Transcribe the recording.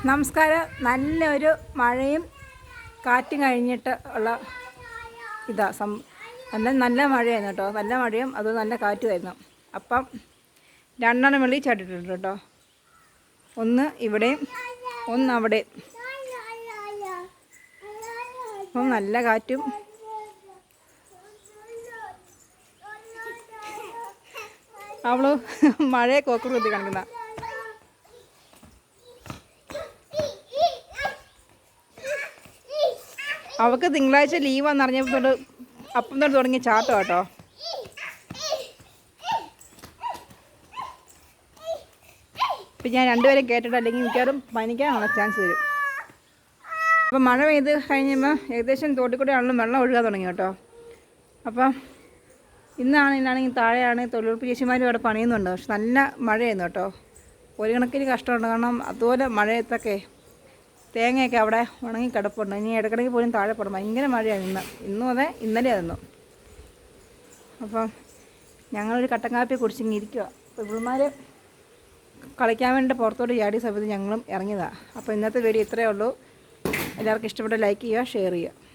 നമസ്കാരം. നല്ലൊരു മഴയും കാറ്റും കഴിഞ്ഞിട്ട് ഉള്ള ഇതാ നല്ല മഴയായിരുന്നു കേട്ടോ. നല്ല മഴയും അത് നല്ല കാറ്റുമായിരുന്നു. അപ്പം രണ്ടെണ്ണം വെള്ളി ചാട്ടിട്ടുണ്ട് കേട്ടോ. ഒന്ന് ഇവിടെയും ഒന്ന് അവിടെയും. അപ്പം നല്ല കാറ്റും അവള് മഴയെ കോക്കർ കുത്തി കാണിക്കുന്ന. അവൾക്ക് തിങ്കളാഴ്ച ലീവാന്ന് അറിഞ്ഞപ്പോൾ അപ്പം തൊട്ട് തുടങ്ങി ചാട്ടം കേട്ടോ. ഇപ്പം ഞാൻ രണ്ടുപേരും കേട്ടിട്ട് അല്ലെങ്കിൽ മിക്കവാറും പനിക്കാനുള്ള ചാൻസ് വരും. അപ്പം മഴ പെയ്ത് കഴിഞ്ഞപ്പോൾ ഏകദേശം തോട്ടിൽ കൂടെ ആണെങ്കിലും വെള്ളം ഒഴുകാൻ തുടങ്ങി കേട്ടോ. അപ്പം ഇന്നാണെങ്കിൽ താഴെയാണ് തൊഴിലുറപ്പ് ചേച്ചിമാരും അവിടെ പണിയുന്നുണ്ട്. പക്ഷെ നല്ല മഴയായിരുന്നു കേട്ടോ. ഒരു കണക്കിന് കഷ്ടമുണ്ട്. കാരണം അതുപോലെ മഴയത്തൊക്കെ തേങ്ങയൊക്കെ അവിടെ ഉണങ്ങി കിടപ്പുണ്ട്. ഇനി ഇടയ്ക്കിടയ്ക്ക് പോലും താഴെ പോകണം. ഭയങ്കര മഴയാണ് ഇന്നും അതെ ഇന്നലെ ആയിരുന്നു. അപ്പം ഞങ്ങളൊരു കട്ടൻ കാപ്പി കുടിച്ചിങ്ങനെ ഇരിക്കുക. അപ്പോൾ ഇവന്മാർ കളിക്കാൻ വേണ്ടി പുറത്തോട്ട് ചാടിയ സമയത്ത് ഞങ്ങളും ഇറങ്ങിയതാണ്. അപ്പോൾ ഇന്നത്തെ വീഡിയോ ഇത്രയേ ഉള്ളൂ. എല്ലാവർക്കും ഇഷ്ടപ്പെട്ട ലൈക്ക് ചെയ്യുക, ഷെയർ ചെയ്യുക.